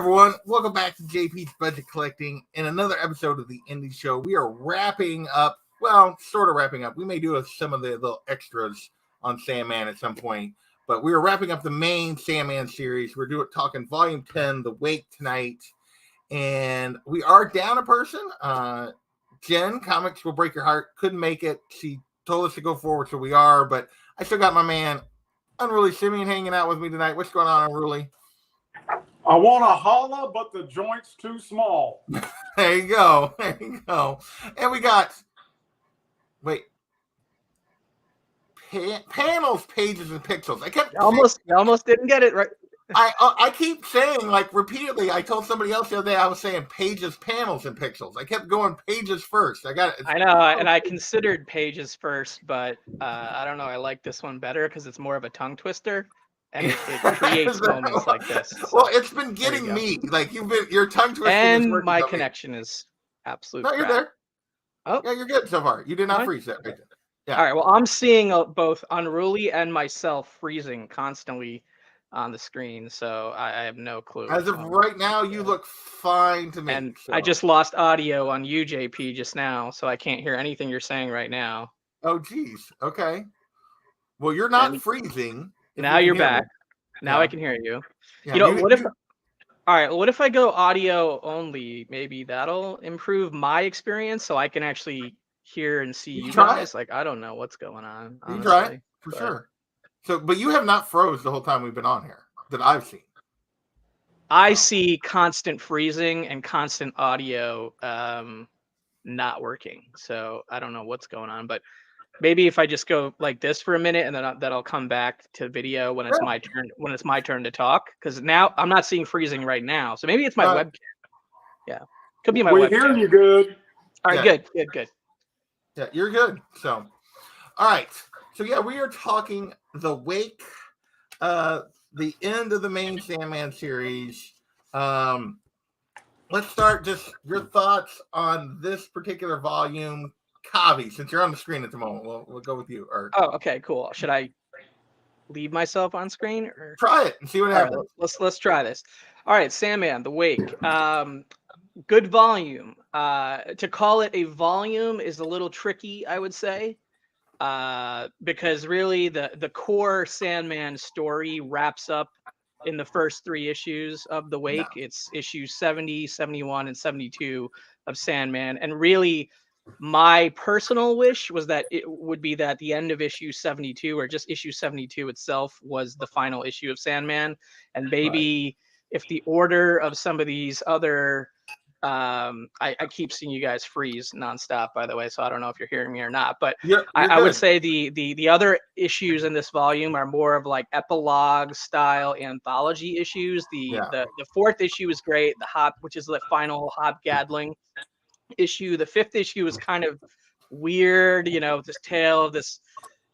everyone, welcome back to JP's Budget Collecting and another episode of the Indie Show. We are wrapping up, well, sort of wrapping up. We may do some of the little extras on Sandman at some point, but we are wrapping up the main Sandman series. We're talking Volume 10, The Wake, tonight, and we are down a person. Jen, Comics Will Break Your Heart, couldn't make it. She told us to go forward, so we are, but I still got my man, Unruly Simeon, hanging out with me tonight. What's going on, Unruly? I want to holla, but the joint's too small. There you go. There you go. And we got, panels, pages, and pixels. I kept almost didn't get it right. I keep saying, like, repeatedly. I told somebody else the other day I was saying pages, panels, and pixels. I kept going pages first. I know, and I considered pages first, but I don't know. I like this one better because it's more of a tongue twister. And it creates moments like this. So, well, it's been getting me. Like, your tongue twisting. And my connection is absolute. No, you're there. Oh, yeah, you're good so far. You did not freeze that right there. Yeah. All right. Well, I'm seeing both Unruly and myself freezing constantly on the screen, so I have no clue. As of right now, you look fine to me. And I just lost audio on you, JP, just now, so I can't hear anything you're saying right now. Oh, geez. Okay. Well, you're not freezing. Now you're back. Now I can hear you. Yeah, what if I go audio only? Maybe that'll improve my experience so I can actually hear and see you guys. Like, I don't know what's going on. You try it for sure. So, but you have not froze the whole time we've been on here that I've seen. I see constant freezing and constant audio not working. So I don't know what's going on, but maybe if I just go like this for a minute and then that'll come back to video when it's my turn. When it's my turn to talk, because now I'm not seeing freezing right now. So maybe it's my webcam. Yeah, could be my webcam. We're hearing you good. All right, good. Yeah, you're good. So, all right. So yeah, we are talking The Wake, the end of the main Sandman series. Let's start. Just your thoughts on this particular volume. Kavi, since you're on the screen at the moment, we'll go with you. Oh, okay, cool. Should I leave myself on screen? Or try it and see what happens? Right, let's try this. All right, Sandman, The Wake. Good volume. To call it a volume is a little tricky, I would say, because really the core Sandman story wraps up in the first 3 issues of The Wake. No. It's issues 70, 71, and 72 of Sandman, and really, my personal wish was that it would be that the end of issue 72 or just issue 72 itself was the final issue of Sandman. And maybe if the order of some of these other, I keep seeing you guys freeze nonstop, by the way, so I don't know if you're hearing me or not, but I would say the other issues in this volume are more of like epilogue style anthology issues. The 4th issue is great. Which is the final Hobgadling issue. The 5th issue is kind of weird, this tale of this,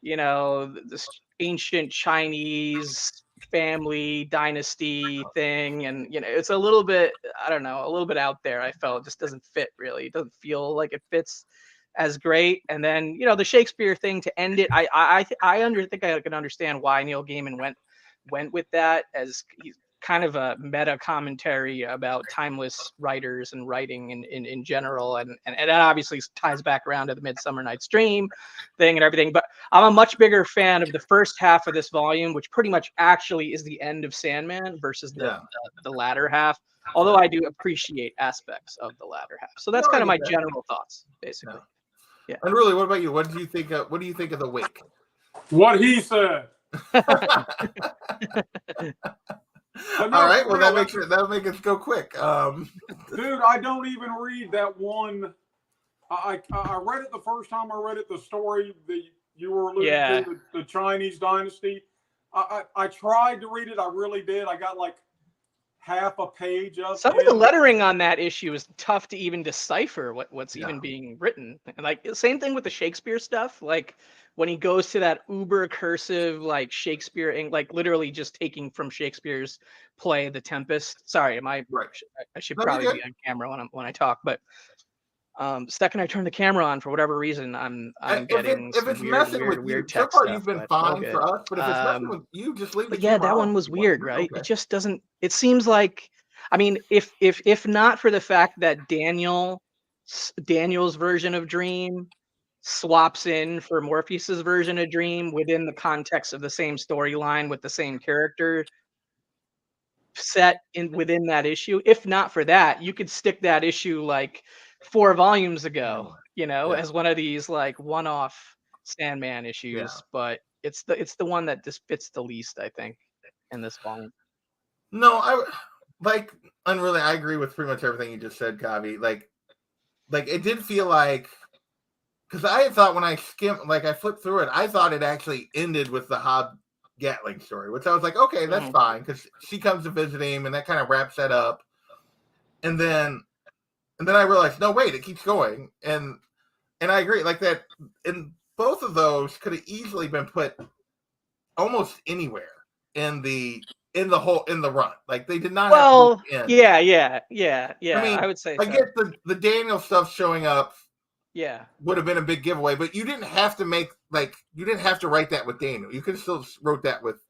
this ancient Chinese family dynasty thing, and it's a little bit, I don't know, a little bit out there. I felt it just doesn't fit really. It doesn't feel like it fits as great. And then the Shakespeare thing to end it, I think I can understand why Neil Gaiman went with that, as he's kind of a meta commentary about timeless writers and writing in general, and that obviously ties back around to the Midsummer Night's Dream thing and everything. But I'm a much bigger fan of the first half of this volume, which pretty much actually is the end of Sandman, versus the latter half. Although I do appreciate aspects of the latter half. So that's kind of my general thoughts, basically. Yeah. And really, what about you? What do you think of The Wake? What he said. All right, well, that'll make us go quick. Dude, I don't even read that one. I read it the first time I read it, the story that you were alluding to, the Chinese dynasty. I tried to read it. I really did. I got like half a page of some of the lettering on that issue is tough to even decipher what's even being written. And like same thing with the Shakespeare stuff. Like when he goes to that uber cursive, like Shakespeare, and like literally just taking from Shakespeare's play, The Tempest. Sorry, I should probably be on camera when I talk, but second I turn the camera on, for whatever reason, I'm getting if it's messing with you, so far you've been fine for us, but if it's messing with you, just leave it. But yeah, that one was weird, right? Okay. It just doesn't. It seems like I mean, if not for the fact that Daniel's version of Dream swaps in for Morpheus's version of Dream within the context of the same storyline with the same character set in within that issue. If not for that, you could stick that issue like 4 volumes ago, as one of these like one-off Sandman issues. But it's the one that just fits the least, I think, in this volume. No, I agree with pretty much everything you just said, Kavi. Like it did feel like, because I had thought when I I flipped through it, I thought it actually ended with the Hob Gatling story, which I was like, okay, that's fine, because she comes to visit him, and that kind of wraps that up. And then I realized, no, wait, it keeps going, and I agree, like that. And both of those could have easily been put almost anywhere in the run. Like they did not Well, have to yeah. I mean, I would say I so. guess the Daniel stuff showing up would have been a big giveaway, but you didn't have to you didn't have to write that with Daniel. You could have still wrote that with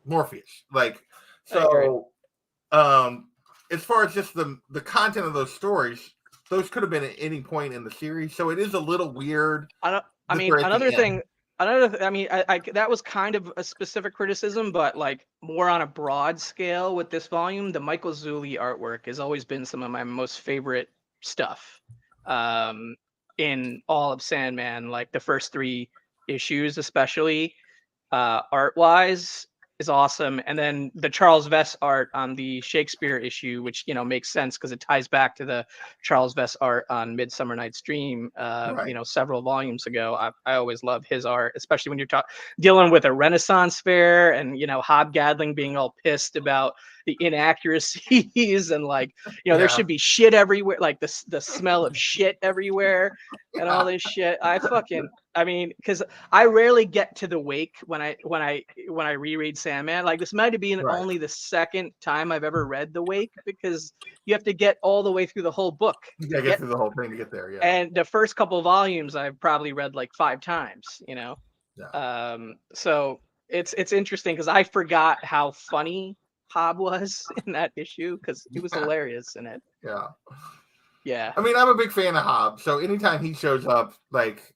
Morpheus. As far as just the content of those stories, those could have been at any point in the series. So it is a little weird. Another thing, that was kind of a specific criticism, but like more on a broad scale with this volume, the Michael Zulli artwork has always been some of my most favorite stuff in all of Sandman. Like the first 3 issues, especially art wise, is awesome. And then the Charles Vess art on the Shakespeare issue, which makes sense because it ties back to the Charles Vess art on Midsummer Night's Dream several volumes ago. I always love his art, especially when you're dealing with a Renaissance fair and Hob Gadling being all pissed about the inaccuracies and there should be shit everywhere, like the smell of shit everywhere and all this shit. Because I rarely get to the wake when I reread Sandman. Like this might have been only the second time I've ever read the wake, because you have to get all the way through the whole book. You gotta get through the whole thing to get there. Yeah. And the first couple of volumes I've probably read like 5 times. So it's interesting because I forgot how funny Hob was in that issue, because he was hilarious in it. Yeah. I mean, I'm a big fan of Hob, so anytime he shows up, like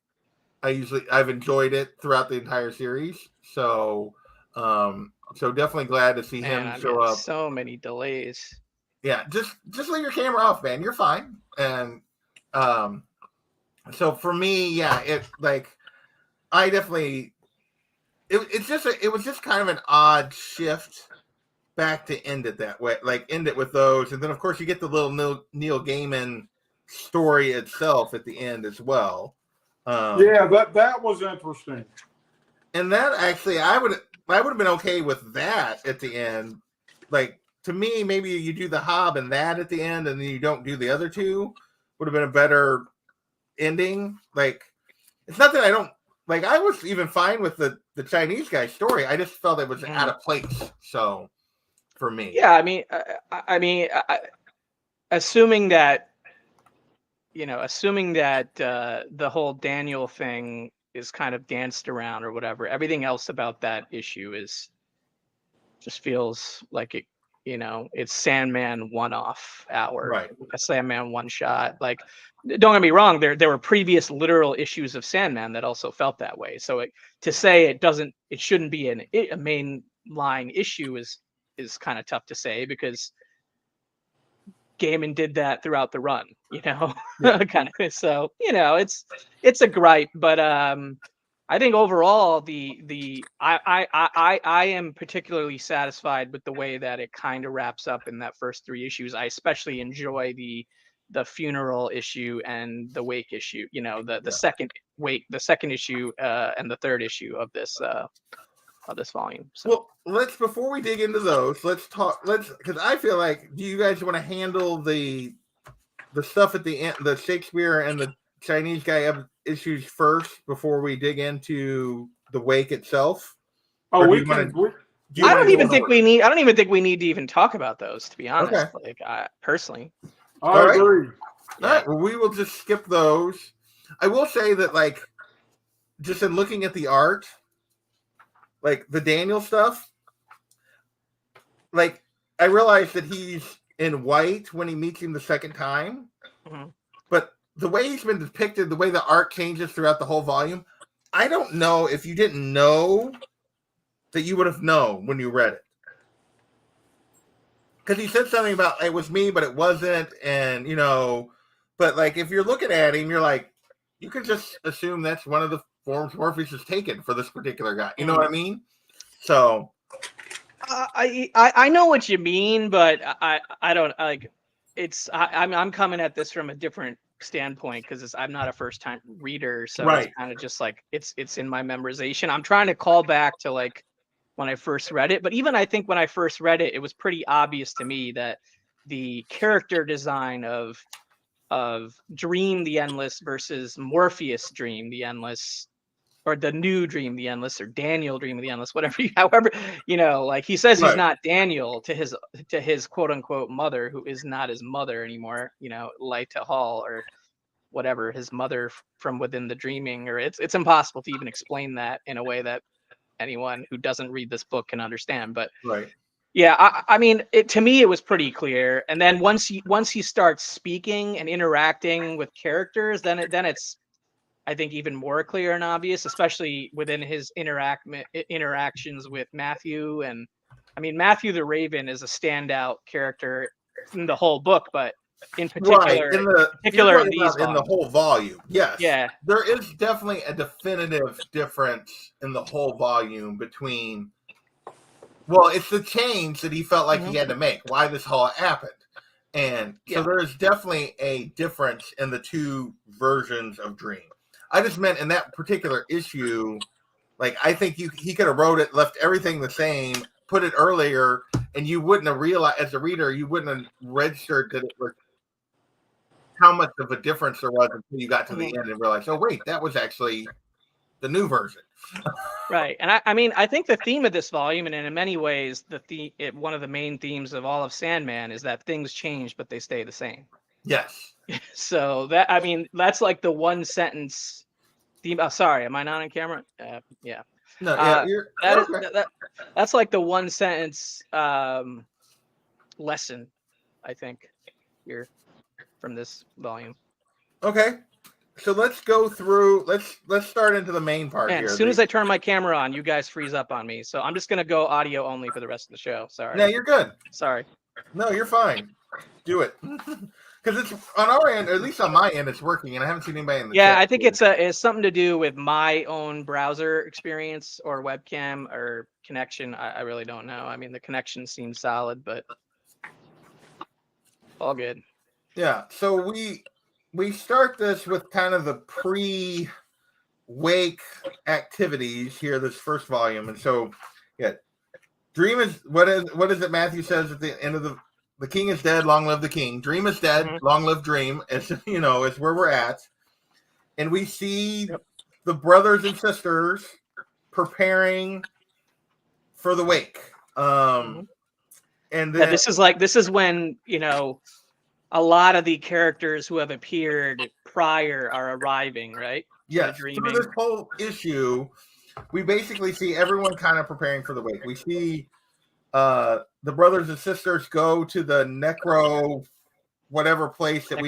I've enjoyed it throughout the entire series. So definitely glad to see him show up. So many delays. Yeah, just leave your camera off, man. You're fine. And so for me, I definitely it was just kind of an odd shift back to end it that way, like end it with those, and then of course you get the little Neil Gaiman story itself at the end as well. That was interesting. And that actually, I would have been okay with that at the end. Like to me, maybe you do the Hob and that at the end, and then you don't do the other 2. Would have been a better ending. Like it's not that I don't like. I was even fine with the Chinese guy story. I just felt it was out of place. So for me, yeah. Assuming that the whole Daniel thing is kind of danced around or whatever, everything else about that issue just feels like it, it's Sandman one-off hour, a Sandman one-shot. Like, don't get me wrong, there were previous literal issues of Sandman that also felt that way. So to say it shouldn't be a main line issue is kind of tough to say, because Gaiman did that throughout the run, kind of. So it's a gripe, but I think overall I am particularly satisfied with the way that it kind of wraps up in that first 3 issues. I especially enjoy the funeral issue and the wake issue. The second wake, the second issue, and the 3rd issue of this volume. So. Well, before we dig into those, because I feel like, do you guys want to handle the stuff at the end, the Shakespeare and the Chinese guy issues first before we dig into the wake itself? Oh, we can. I don't even think we need to even talk about those, to be honest. Okay. Like, personally. I agree. All right. Well, we will just skip those. I will say that, like, just in looking at the art, like the Daniel stuff, like I realized that he's in white when he meets him the second time, but the way he's been depicted, the way the art changes throughout the whole volume, I don't know if you didn't know that you would have known when you read it. Because he said something about it was me, but it wasn't, and but like if you're looking at him, you're like, you can just assume that's one of the forms Morpheus has taken for this particular guy. You know what I mean? So I know what you mean, but I don't like. I'm coming at this from a different standpoint because I'm not a first time reader, so right. It's kind of just like it's in my memorization. I'm trying to call back to like when I first read it, but even I think when I first read it, it was pretty obvious to me that the character design of Dream the Endless versus Morpheus Dream the Endless, or the new Dream the Endless, or Daniel Dream of the Endless, whatever, however, like he says he's not Daniel to his quote unquote mother, who is not his mother anymore, Lyta Hall or whatever, his mother from within the dreaming, or it's impossible to even explain that in a way that anyone who doesn't read this book can understand. But right. Yeah, I mean, to me, it was pretty clear. And then once he starts speaking and interacting with characters, then it's, I think, even more clear and obvious, especially within his interactions with Matthew. And I mean, Matthew the Raven is a standout character in the whole book, but in particular, in the whole volume, yes, yeah, there is definitely a definitive difference in the whole volume between. Well, it's the change that he felt like he had to make, why this all happened. And so there is definitely a difference in the two versions of Dream. I just meant in that particular issue, like I think he could have wrote it, left everything the same, put it earlier, and you wouldn't have realized, as a reader, you wouldn't have registered that it was how much of a difference there was until you got to the end and realized, oh wait, that was actually the new version. Right. And I mean, I think the theme of this volume, and in many ways, one of the main themes of all of Sandman, is that things change, but they stay the same. Yes. So that's like the one sentence theme. Oh, sorry, am I not on camera? Yeah. No, yeah, that's like the one sentence lesson, I think, here from this volume. Okay. So let's go through. Let's start into the main part here. As soon as I turn my camera on, you guys freeze up on me. So I'm just gonna go audio only for the rest of the show. Sorry. Yeah, you're good. Sorry. No, you're fine. Do it. Because it's on our end, or at least on my end, it's working, and I haven't seen anybody in the chat. I think it's something to do with my own browser experience or webcam or connection. I really don't know. I mean, the connection seems solid, but all good. Yeah. So we start this with kind of the pre-wake activities here, this first volume, and so Dream is what is it Matthew says at the end of the king is dead, long live the king. Dream is dead, long live Dream. Is is where we're at, and we see the brothers and sisters preparing for the wake. And then this is when a lot of the characters who have appeared prior are arriving, right? Yes, through this whole issue, we basically see everyone kind of preparing for the wake. We see the brothers and sisters go to the whatever place that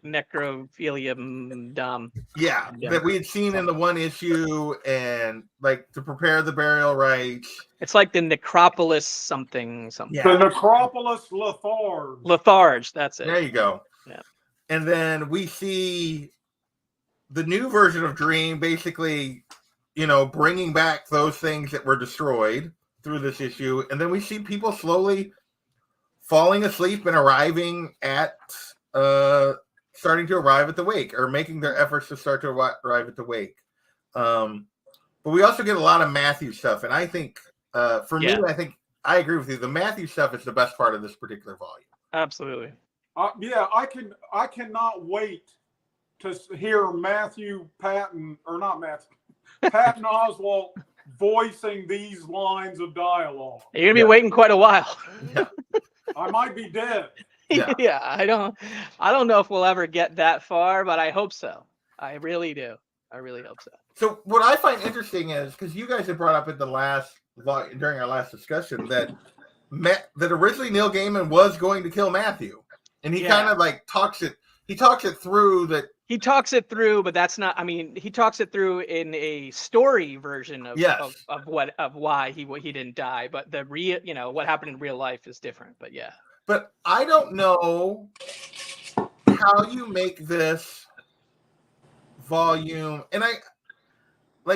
necrophilium dom. Yeah, that we had seen in the one issue, and like to prepare the burial rites. It's like the necropolis something. Yeah. The necropolis Letharge. Letharge, that's it. There you go. Yeah. And then we see the new version of Dream basically, bringing back those things that were destroyed through this issue. And then we see people slowly falling asleep and arriving at, starting to arrive at the wake, or making their efforts to start to arrive at the wake. But we also get a lot of Matthew stuff. And I think, for me, I think I agree with you. The Matthew stuff is the best part of this particular volume. Absolutely. I cannot wait to hear Patton Oswalt voicing these lines of dialogue. You're gonna be waiting quite a while. Yeah. I might be dead. Yeah, I don't know if we'll ever get that far, but I hope so. I really do. I really hope so. So what I find interesting is, because you guys had brought up in the last during our last discussion, that that originally Neil Gaiman was going to kill Matthew, and he kind of like talks it through that. He talks it through, but that's not. I mean, he talks it through in a story version of why he didn't die. But the what happened in real life is different. But yeah. But I don't know how you make this volume, and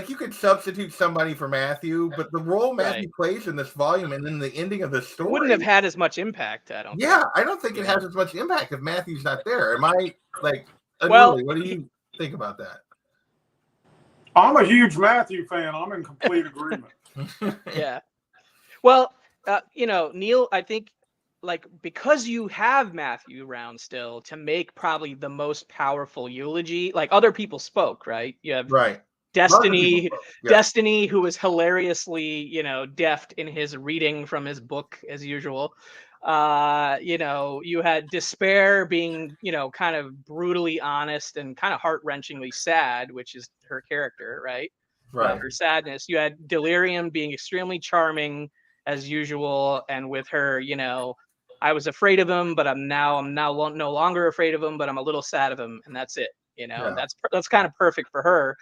you could substitute somebody for Matthew, but the role Matthew plays in this volume and then the ending of the story wouldn't have had as much impact. I don't. Yeah, I don't think it has as much impact if Matthew's not there. Am I Well, what do you think about that? I'm a huge Matthew fan. I'm in complete agreement. Yeah. Well, Neil, I think because you have Matthew around still to make probably the most powerful eulogy, like other people spoke, right? You have Destiny, who was hilariously, deft in his reading from his book as usual. You had Despair being, kind of brutally honest and kind of heart-wrenchingly sad, which is her character, right? Her sadness. You had Delirium being extremely charming as usual, and with her, I was afraid of him, but I'm now no longer afraid of him, but I'm a little sad of him, and that's it. That's kind of perfect for her.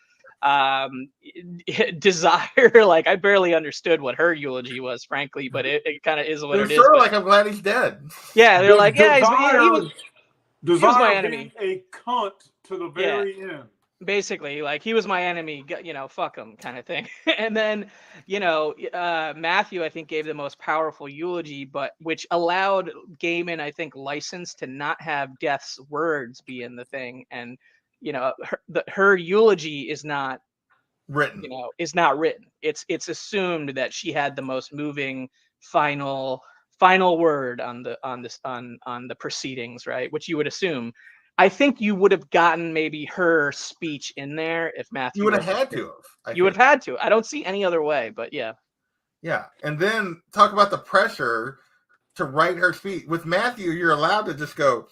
Desire, I barely understood what her eulogy was, frankly, but it kind of is what it is. Sort of like, I'm glad he's dead. Yeah, they're like, yeah, he was my enemy. A cunt to the very end. Basically, he was my enemy, fuck him kind of thing. And then, Matthew, I think, gave the most powerful eulogy, but which allowed Gaiman, I think, license to not have Death's words be in the thing. And, her eulogy is not written. It's assumed that she had the most moving final word on the proceedings, right? Which you would assume. I think you would have gotten maybe her speech in there if Matthew. You would have had to. You would have had to. I don't see any other way, but yeah. Yeah, and then talk about the pressure to write her speech. With Matthew, you're allowed to just go,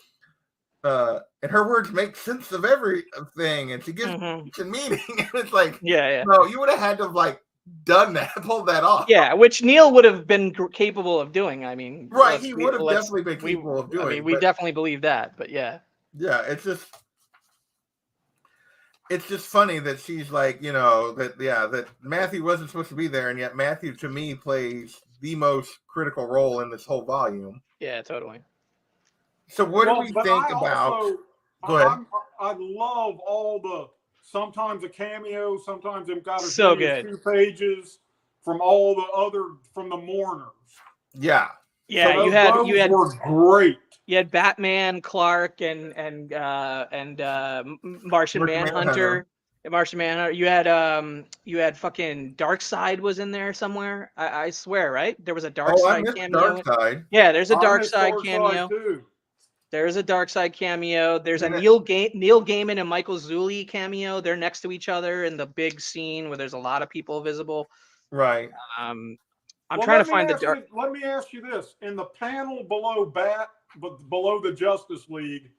and her words make sense of everything, and she gives a meaning. And it's like, no, you would have had to have done that, pulled that off. Yeah, which Neil would have been capable of doing. I mean, he would have definitely been capable of doing. We definitely believe that, but yeah. Yeah, it's just funny that she's that Matthew wasn't supposed to be there, and yet Matthew, to me, plays the most critical role in this whole volume. Yeah, totally. So what do we think about? Go ahead. I love all the sometimes a cameo, sometimes they've got so good 2 pages from from the mourners. Yeah. Yeah, so you had were great. You had Batman, Clark, and Martian Manhunter. Martian Manhunter. You had fucking Darkseid was in there somewhere. I swear, right? There was a Darkseid cameo. Yeah, there's a Darkseid cameo. There's a Darkseid cameo. There's a Neil Gaiman and Michael Zulli cameo. They're next to each other in the big scene where there's a lot of people visible. Right. I'm trying to find the dark. Let me ask you this: in the panel below the Justice League,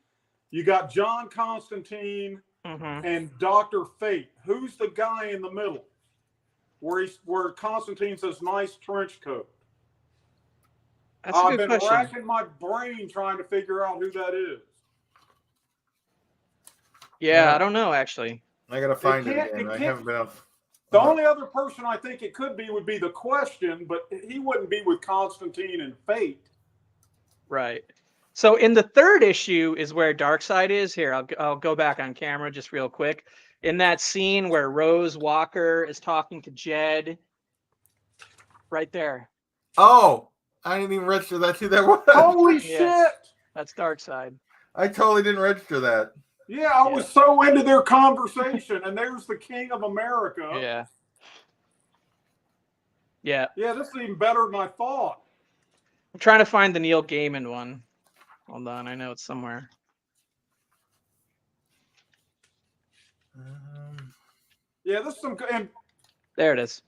you got John Constantine and Dr. Fate. Who's the guy in the middle? Where Constantine says nice trench coat. That's a good question. I've been racking my brain trying to figure out who that is. Yeah, I don't know actually. I gotta find it again. I haven't been enough. The only other person I think it could be would be the Question, but he wouldn't be with Constantine and Fate. Right. So in the 3rd issue is where Darkseid is. Here, I'll go back on camera just real quick. In that scene where Rose Walker is talking to Jed. Right there. Oh, I didn't even register that's who that was. Holy shit! That's Darkseid. I totally didn't register that. Yeah, I was so into their conversation, and there's the King of America. Yeah. Yeah. Yeah, this is even better than I thought. I'm trying to find the Neil Gaiman one. Hold on, I know it's somewhere. Yeah, this is some. And there it is.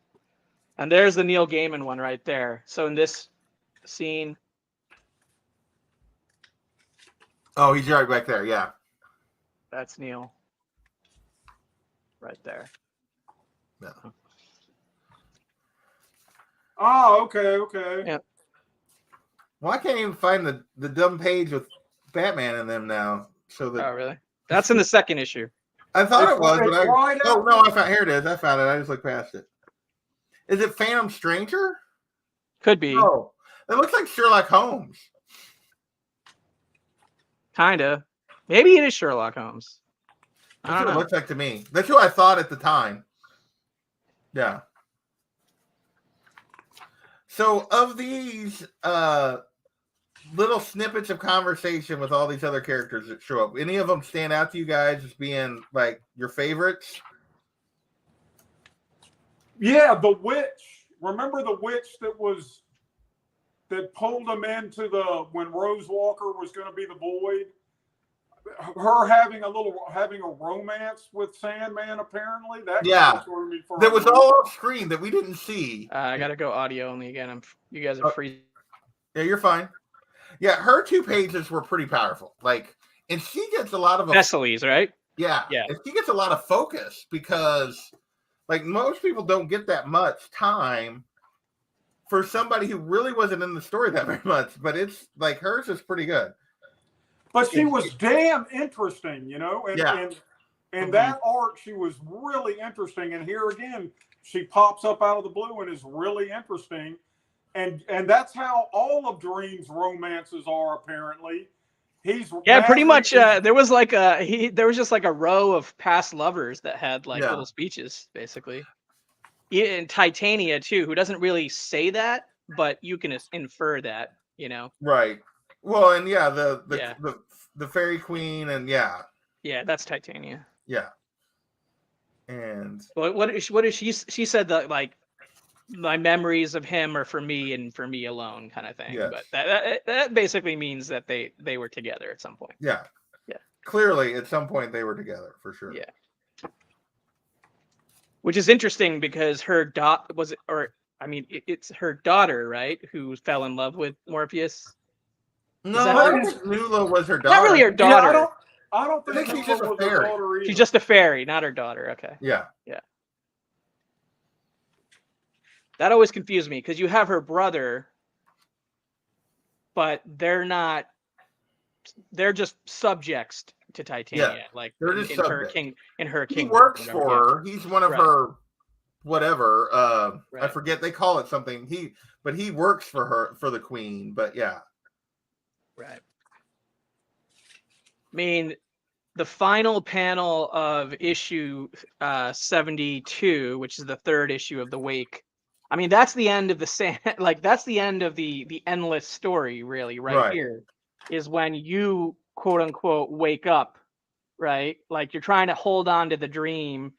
And there's the Neil Gaiman one right there. So in this scene. Oh, he's right back there. Yeah. That's Neil. Right there. Yeah. Oh, okay. Yeah. Well, I can't even find the dumb page with Batman in them now. So that Oh, really? That's in the second issue. I thought it was, but I right oh no, I found here it is. I found it. I just looked past it. Is it Phantom Stranger? Could be. Oh, it looks like Sherlock Holmes. Kinda. Maybe it is Sherlock Holmes. I That's don't what know. it looks like to me. That's what I thought at the time. Yeah. So of these little snippets of conversation with all these other characters that show up, any of them stand out to you guys as being like your favorites? Yeah, the witch. Remember the witch that pulled him into when Rose Walker was going to be the void? Her having a romance with Sandman, apparently. That threw me for that was all off screen that we didn't see. I gotta go audio only again. You guys are free. Yeah, you're fine. Yeah, her 2 pages were pretty powerful. Like, and she gets a lot of Vesely's, right? Yeah. And she gets a lot of focus because, like, most people don't get that much time for somebody who really wasn't in the story that very much. But it's like hers is pretty good. But she was damn interesting, and that arc, she was really interesting. And here again, she pops up out of the blue and is really interesting. And that's how all of Dream's romances are, apparently. Pretty much. There was just like a row of past lovers that had like little speeches, basically. And Titania too, who doesn't really say that, but you can infer that, Right. Well, and the Fairy Queen, and yeah, that's Titania. Yeah. And what is she said that, like, my memories of him are for me and for me alone, kind of thing. Yes. But that basically means that they were together at some point. Yeah. Clearly, at some point they were together for sure. Yeah. Which is interesting because her it's her daughter, right, who fell in love with Morpheus. No, I don't think Nula was her daughter. Not really her daughter. Yeah, I don't think she's just a fairy. She's just a fairy, not her daughter. Okay. Yeah. That always confused me because you have her brother, but they're just subjects to Titania. Yeah, like they're just in her kingdom. He works for her. He's one of her whatever. I forget, they call it something. He works for her, for the queen, but yeah. Right. I mean, the final panel of issue 72, which is the third issue of the Wake. I mean, that's the end of that's the end of the endless story, really, right here, is when you, quote unquote, wake up, right? Like, you're trying to hold on to the dream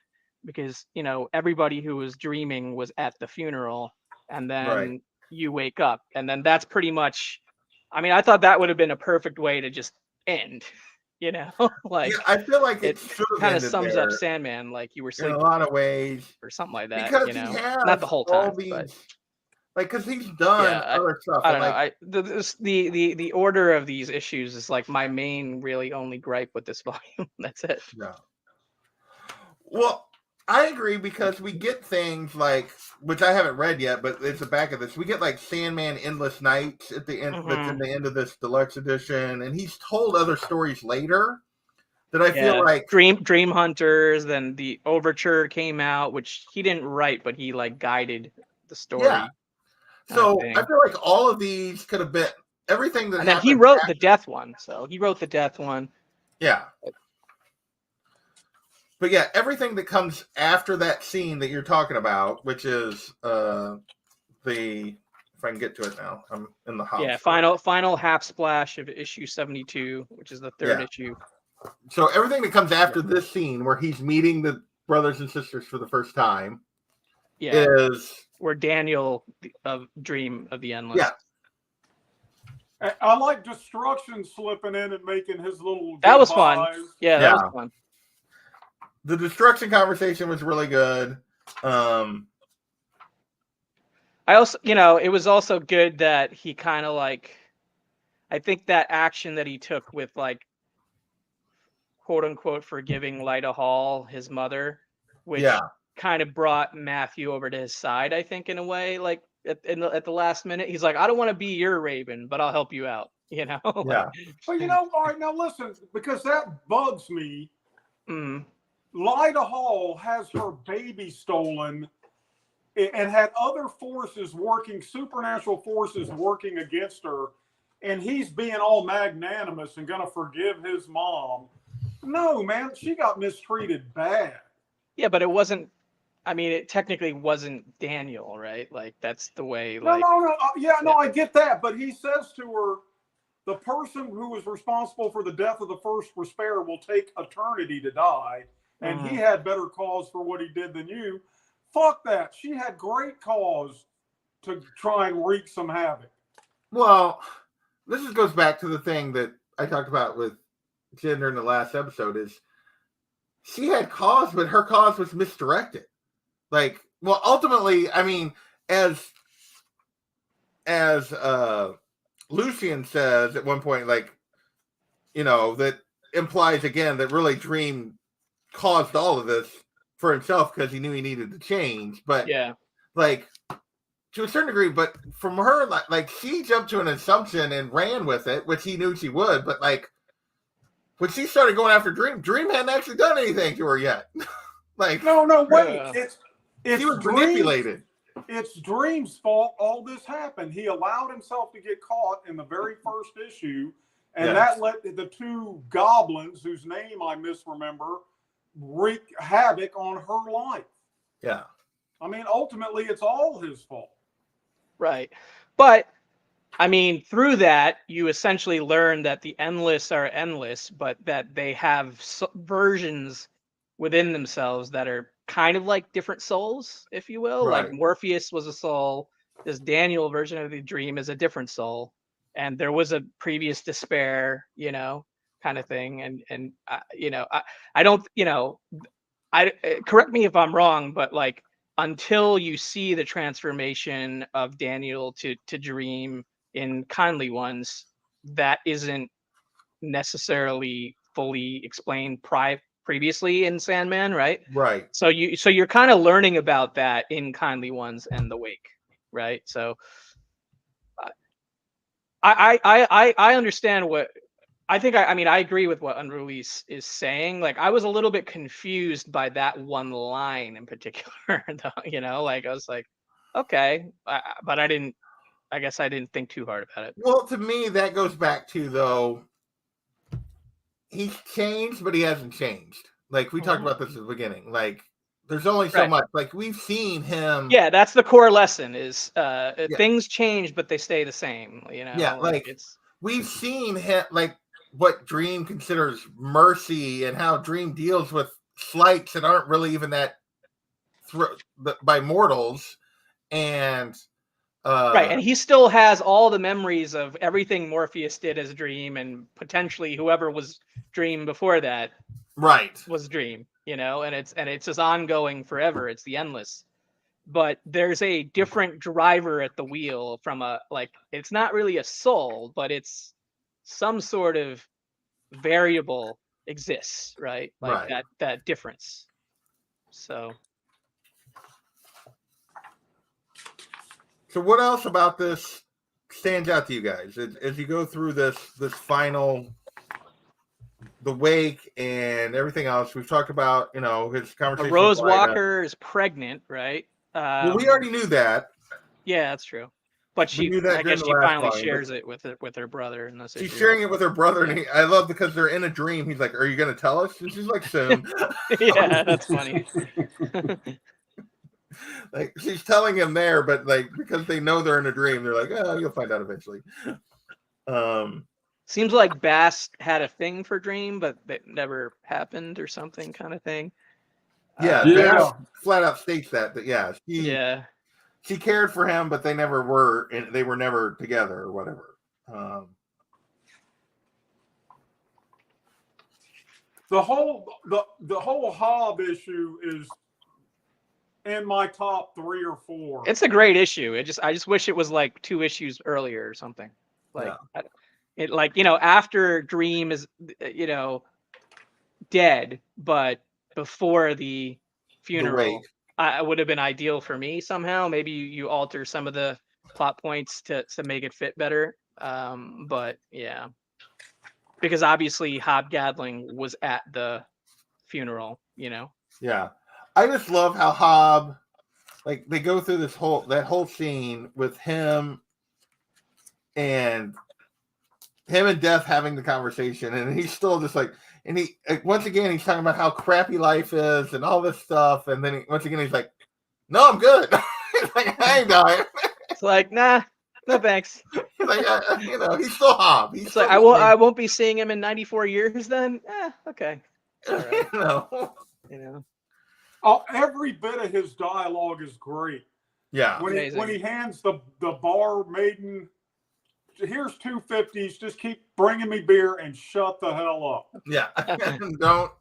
because, everybody who was dreaming was at the funeral, and then you wake up. And then that's pretty much, I mean, I thought that would have been a perfect way to just end, like, I feel like it kind of sums up Sandman, like you were sleeping in a lot of ways or something like that, because he has not the whole time, but because he's done other stuff. I don't know. The order of these issues is like my main, really only gripe with this volume. That's it. Yeah. Well, I agree because we get things like, which I haven't read yet, but it's the back of this. We get like Sandman Endless Nights at the end. That's in the end of this deluxe edition, and he's told other stories later that I feel like Dream Hunters. Then the Overture came out, which he didn't write, but he like guided the story. Yeah. So I feel like all of these could have been everything that. And then he wrote the Death one, so he wrote the Death one. Yeah. But yeah, everything that comes after that scene that you're talking about, which is if I can get to it now, I'm in the house. Yeah, final half splash of issue 72, which is the third issue. So everything that comes after this scene where he's meeting the brothers and sisters for the first time is where Daniel of Dream of the Endless. Yeah. I like Destruction slipping in and making his little. That was fun. Yeah, that was fun. The Destruction conversation was really good. I also, it was also good that he kind of like, I think that action that he took with like, quote unquote, forgiving Lyta Hall, his mother, which kind of brought Matthew over to his side, I think, in a way. Like, at the last minute. He's like, I don't want to be your Raven, but I'll help you out. You know? Yeah. Well, all right, now listen, because that bugs me. Mm. Lyda Hall has her baby stolen and had other forces working, supernatural forces working against her, and he's being all magnanimous and going to forgive his mom. No, man, she got mistreated bad. Yeah, but it wasn't. I mean, it technically wasn't Daniel, right? Like that's the way. No, Like, no. No, I get that, but he says to her, the person who was responsible for the death of the first Prosper will take eternity to die, and he had better cause for what he did than you. Fuck that. She had great cause to try and wreak some havoc. Well, this just goes back to the thing that I talked about with Gender in the last episode is she had cause, but her cause was misdirected. Like, well, ultimately, I mean, as Lucian says at one point, like, that implies again that really Dream caused all of this for himself because he knew he needed to change. But yeah, like to a certain degree, but from her, like she jumped to an assumption and ran with it, which he knew she would. But like when she started going after Dream hadn't actually done anything to her yet. Like, no, wait, it's he was manipulated. It's Dream's fault all this happened. He allowed himself to get caught in the very first issue, and that let the two goblins, whose name I misremember, wreak havoc on her life. Yeah. I mean, ultimately, it's all his fault. Right. But, I mean, through that, you essentially learn that the endless are endless, but that they have versions within themselves that are kind of like different souls, if you will. Right. Like Morpheus was a soul. This Daniel version of the Dream is a different soul. And there was a previous despair, kind of thing. And I don't, correct me if I'm wrong, but like until you see the transformation of Daniel to Dream in Kindly Ones, that isn't necessarily fully explained previously in Sandman, right? Right. So you're kind of learning about that in Kindly Ones and the Wake, right? So I understand what I think. I mean, I agree with what Unrelease is saying. Like, I was a little bit confused by that one line in particular, though, like I was like, okay, but I didn't. I guess I didn't think too hard about it. Well, to me, that goes back to, though, he's changed, but he hasn't changed. Like, we talked about this at the beginning. Like, there's only so much. Like, we've seen him. Yeah, that's the core lesson is things change, but they stay the same. Yeah, like we've seen him, like, what Dream considers mercy and how Dream deals with slights that aren't really even that by mortals. And right, and he still has all the memories of everything Morpheus did as Dream, and potentially whoever was Dream before that, right, was Dream. And it's just ongoing forever. It's the endless. But there's a different driver at the wheel from it's not really a soul, but it's some sort of variable exists, right? Like that difference. So what else about this stands out to you guys as you go through this final, the Wake and everything else? We've talked about, his conversation. Rose Walker is pregnant, right? Well, we already knew that. Yeah, that's true. But I guess she finally shares it with her brother in this issue. She's sharing it with her brother, and I love because they're in a dream. He's like, "Are you going to tell us?" And she's like, "Soon." Yeah, that's funny. Like, she's telling him there, but like because they know they're in a dream, they're like, "Oh, you'll find out eventually." Seems like Bass had a thing for Dream, but that never happened or something kind of thing. Yeah, Bass flat out states that she cared for him, but they never were, and they were never together or whatever. The whole Hobb issue is in my top 3 or 4. It's a great issue. I just wish it was like 2 issues earlier or something. Like after Dream is dead, but before the funeral. would have been ideal for me somehow. Maybe you alter some of the plot points to make it fit better. But yeah, because obviously Hob Gadling was at the funeral, you know. Yeah, I just love how Hob, like, they go through that whole scene with him and Death having the conversation, and he's still just like, and he once again he's talking about how crappy life is and all this stuff, and then once again he's like, "No, I'm good." He's like, "I ain't dying." It's like, nah, no thanks. He's like, he's still Hob. It's like I won't be seeing him in 94 years then. Okay, it's all right. You know. Oh, every bit of his dialogue is great. Yeah. When he hands the bar maiden, here's 250s, just keep bringing me beer and shut the hell up. Yeah. Don't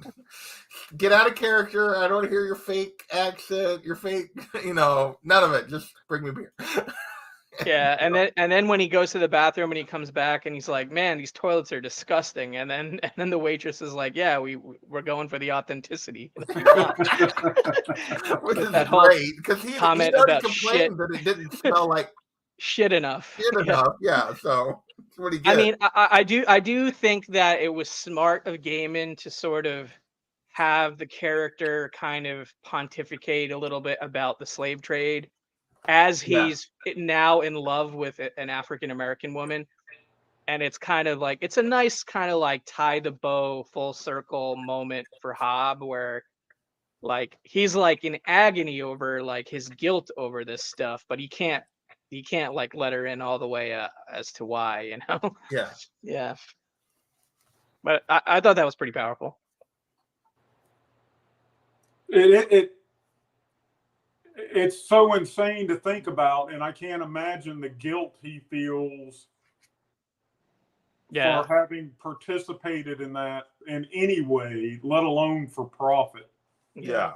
get out of character. I don't hear your fake accent, your fake, none of it. Just bring me beer. Yeah, and then when he goes to the bathroom and he comes back and he's like, "Man, these toilets are disgusting." And then the waitress is like, "Yeah, we're going for the authenticity." Which is that great because he comment already about complained that it didn't smell like shit enough. Yeah, so that's what he gets. I mean, I do think that it was smart of Gaiman to sort of have the character kind of pontificate a little bit about the slave trade as he's now in love with an African American woman. And it's kind of like, it's a nice kind of like tie the bow full circle moment for Hob, where like he's like in agony over like his guilt over this stuff, but he can't like let her in all the way as to why, Yeah. Yeah. But I thought that was pretty powerful. It's so insane to think about, and I can't imagine the guilt he feels for having participated in that in any way, let alone for profit. Yeah.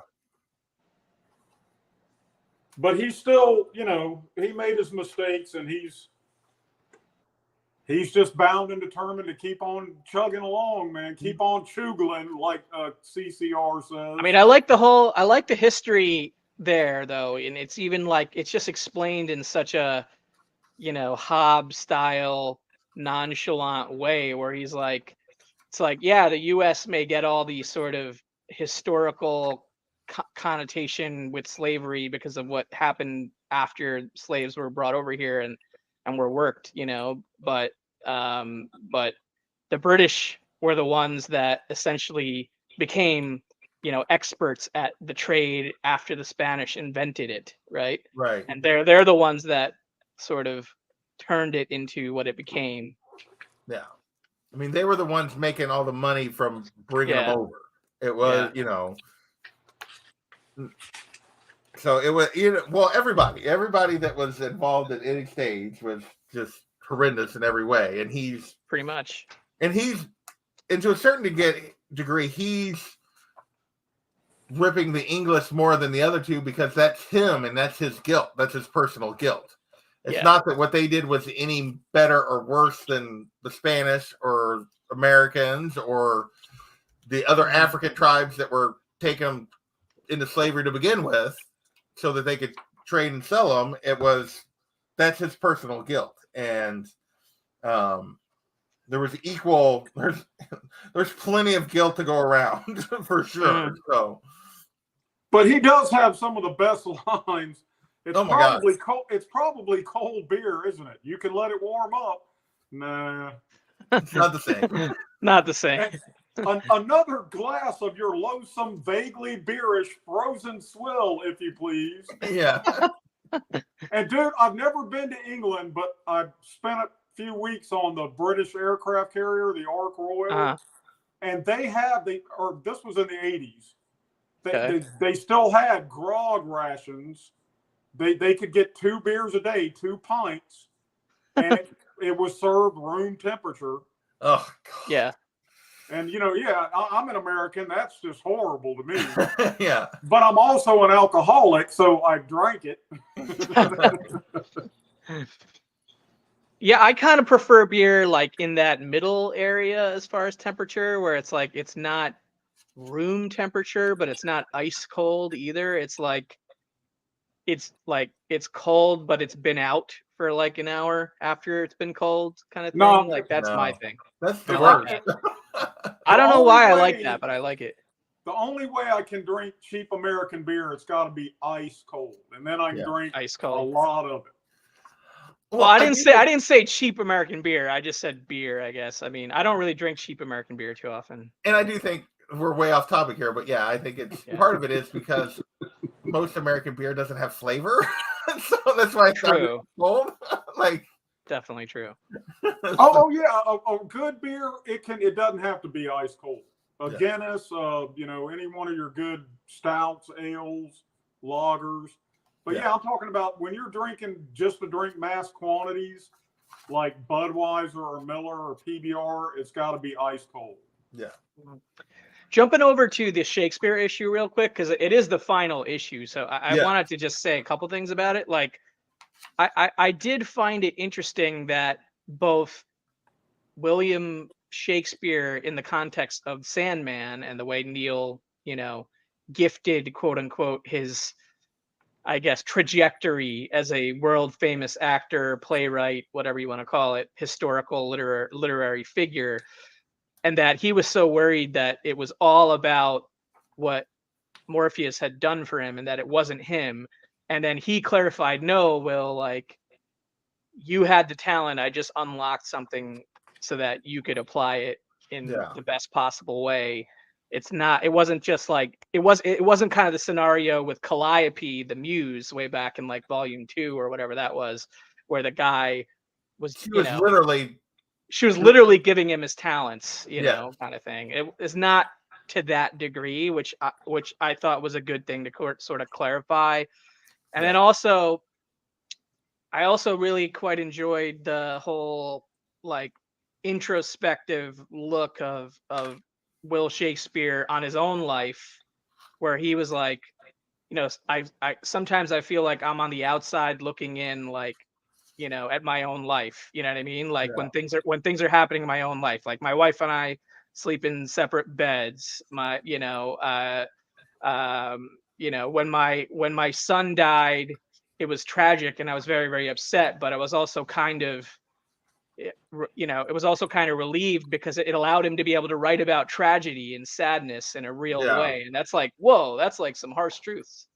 But he's still, he made his mistakes, and he's just bound and determined to keep on chugging along, man. Keep on chugling, like CCR says. I mean, I like the history there, though, and it's even like it's just explained in such a Hobbes style nonchalant way, where he's like, it's like, yeah, the US may get all the sort of historical connotation with slavery because of what happened after slaves were brought over here and were worked, but the British were the ones that essentially became experts at the trade after the Spanish invented it, right? Right. And they're the ones that sort of turned it into what it became. Yeah. I mean, they were the ones making all the money from bringing them over. It was, so it was, well, everybody that was involved at any stage was just horrendous in every way. And he's pretty much, and to a certain degree, he's ripping the English more than the other two because that's him and that's his guilt. That's his personal guilt. It's not that what they did was any better or worse than the Spanish or Americans or the other African tribes that were taking them into slavery to begin with so that they could trade and sell them. That's his personal guilt. And there was there's plenty of guilt to go around for sure. So, but he does have some of the best lines. It's probably God. cold. It's probably cold beer, isn't it? You can let it warm up. Nah, it's not the same. Not the same. Another glass of your loathsome, vaguely beerish frozen swill, if you please. Yeah. And dude, I've never been to England, but I've spent a few weeks on the British aircraft carrier, the Ark Royal, and this was in the 80s. They still had grog rations. They could get 2 beers a day, 2 pints, and it was served room temperature. Oh, God. Yeah. And, I'm an American. That's just horrible to me. Yeah. But I'm also an alcoholic, so I drank it. Yeah, I kind of prefer beer like in that middle area as far as temperature, where it's like it's not room temperature, but it's not ice cold either. It's like it's like it's cold, but it's been out for like an hour after it's been cold, kind of thing. No, Like that's my No. thing. That's the I like worst. that. I don't know why I like that, but I like it. The only way I can drink cheap American beer, it's got to be ice cold, and then I can drink ice a cold. lot of it. Well, I didn't say cheap American beer. I just said beer, I guess. I mean, I don't really drink cheap American beer too often. And I do think we're way off topic here, but yeah, I think it's part of it is because most American beer doesn't have flavor, so that's why it's true. Cold. Like definitely true. Oh yeah, a good beer it doesn't have to be ice cold. Guinness, any one of your good stouts, ales, lagers. But yeah, I'm talking about when you're drinking just to drink mass quantities, like Budweiser or Miller or PBR, it's got to be ice cold. Yeah. Jumping over to the Shakespeare issue real quick, because it is the final issue. So I wanted to just say a couple things about it. Like, I did find it interesting that both William Shakespeare, in the context of Sandman and the way Neil, gifted, quote unquote, his, I guess, trajectory as a world famous actor, playwright, whatever you want to call it, historical literary figure, and that he was so worried that it was all about what Morpheus had done for him and that it wasn't him. And then he clarified, no, Will, like, you had the talent. I just unlocked something so that you could apply it in the best possible way. It wasn't just like, it wasn't kind of the scenario with Calliope, the muse, way back in like volume 2 or whatever that was, where the guy was, she was literally giving him his talents, kind of thing. It is not to that degree, which I thought was a good thing to sort of clarify. And then also, I also really quite enjoyed the whole like introspective look of Will Shakespeare on his own life, where he was like, I sometimes I feel like I'm on the outside looking in, like, at my own life. You know what I mean? Like when things are happening in my own life, like my wife and I sleep in separate beds. When my son died, it was tragic and I was very, very upset, but I was also kind of, it was also kind of relieved because it allowed him to be able to write about tragedy and sadness in a real way. And that's like, whoa, that's like some harsh truths,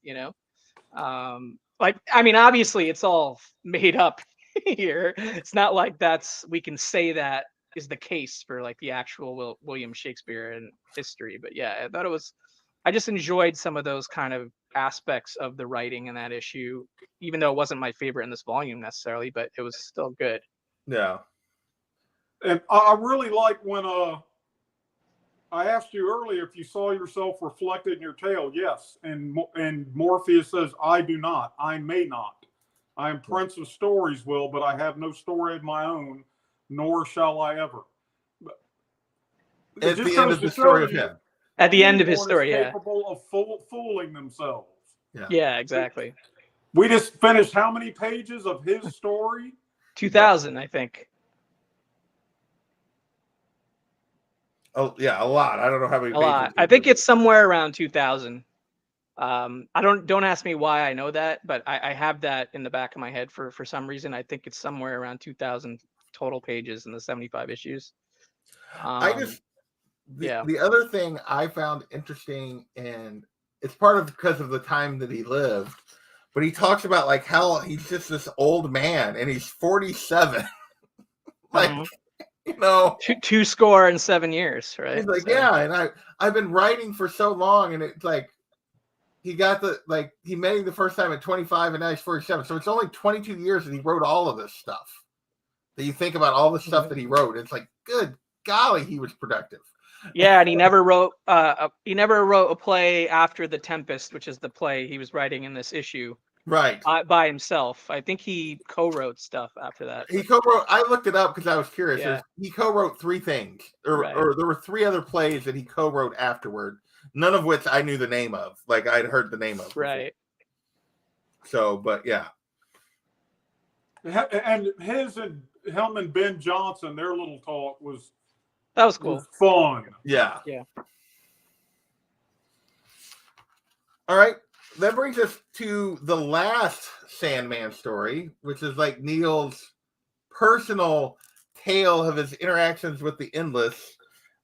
like, I mean, obviously it's all made up here. It's not like we can say that is the case for like the actual William Shakespeare in history. But yeah, I just enjoyed some of those kind of aspects of the writing in that issue, even though it wasn't my favorite in this volume necessarily, but it was still good. Yeah. And I really like when I asked you earlier if you saw yourself reflected in your tale. Yes. And Morpheus says, I do not. I may not. I am Prince of Stories, Will, but I have no story of my own, nor shall I ever. At the end of the story of him. At the end of his story, capable of fooling themselves. Yeah, exactly. We just finished how many pages of his story? 2,000, I think. Oh yeah, a lot. I don't know how many. A lot. I think it's somewhere around 2,000. Don't ask me why I know that, but I have that in the back of my head for some reason. I think it's somewhere around 2,000 total pages in the 75 issues. The other thing I found interesting, and it's part of because of the time that he lived, but he talks about like how he's just this old man and he's 47. Like, two score and 7 years, right? He's like, and I've been writing for so long, and it's like he met him the first time at 25 and now he's 47. So it's only 22 years that he wrote all of this stuff. That you think about all the stuff that he wrote, it's like, good golly, he was productive. Yeah, and he never wrote a play after The Tempest, which is the play he was writing in this issue. Right. By himself. I think he co-wrote stuff after that. He co-wrote, I looked it up because I was curious. Yeah. He co-wrote 3 things, or there were 3 other plays that he co-wrote afterward, none of which I knew the name of. Like I'd heard the name of. Right. Before. So, but yeah. And his and him and Ben Johnson, their little talk was cool. Was fun. Yeah. Yeah. All right. that brings us to the last Sandman story, which is like Neil's personal tale of his interactions with the Endless.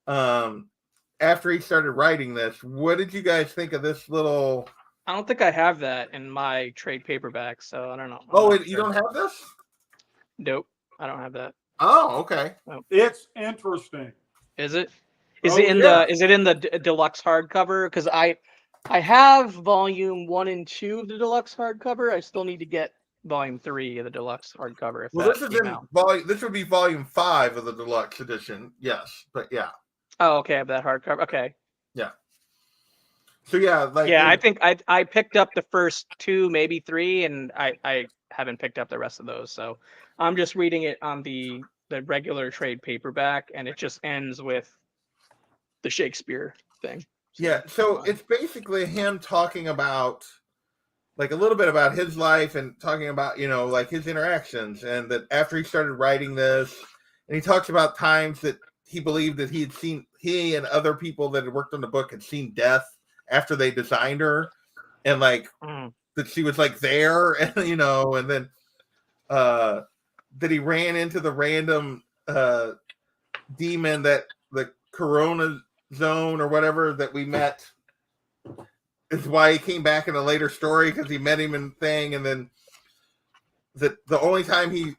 After he started writing this, what did you guys think of this little? I don't think I have that in my trade paperback, so I don't know. You don't have this? Nope, I don't have that. Oh, okay. It's interesting. Is it? Is it in the deluxe hardcover? Because I have volume 1 and 2 of the deluxe hardcover. I still need to get volume 3 of the deluxe hardcover. This would be volume 5 of the deluxe edition. Yes, but yeah. Oh, okay. I have that hardcover. Okay. Yeah. So yeah, I think I picked up the first 2, maybe 3, and I haven't picked up the rest of those. So I'm just reading it on the regular trade paperback, and it just ends with the Shakespeare thing. So it's basically him talking about like a little bit about his life and talking about, like his interactions, and that after he started writing this, and he talks about times that he believed that he and other people that had worked on the book had seen death after they designed her, and like that she was like there, and and then that he ran into the random demon that the Corona Zone or whatever that we met is why he came back in a later story, because he met him in thing, and then that the only time he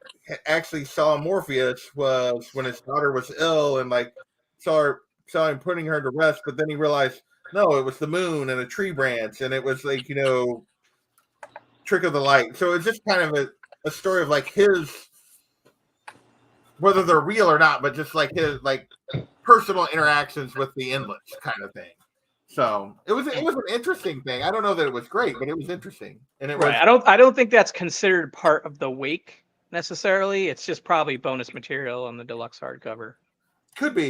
actually saw Morpheus was when his daughter was ill, and like saw him putting her to rest, but then he realized no, it was the moon and a tree branch, and it was like trick of the light. So it's just kind of a story of like his, whether they're real or not, but just like his like personal interactions with the Endless kind of thing. So it was an interesting thing. I don't know that it was great, but it was interesting. And it was. I don't think that's considered part of the wake necessarily. It's just probably bonus material on the deluxe hardcover. Could be.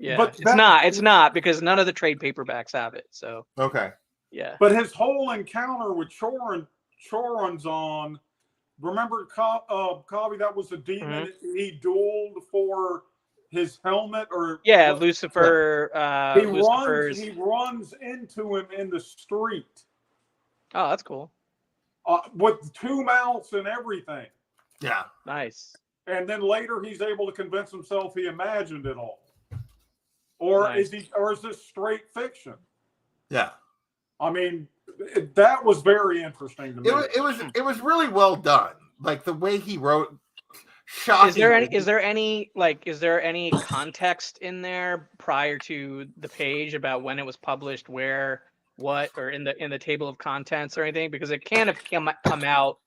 Yeah, but it's not because none of the trade paperbacks have it. So okay. Yeah. But his whole encounter with Choronzon, remember, Kavi, that was a demon he dueled for his helmet, or Lucifer. He runs into him in the street. Oh, that's cool. With 2 mouths and everything. Yeah. Nice. And then later he's able to convince himself he imagined it all. Or is this straight fiction? Yeah. I mean, that was very interesting to me. It was really well done. Like the way he wrote. Shocking. Is there any context in there prior to the page about when it was published, where, what, or in the table of contents or anything? Because it can't have come out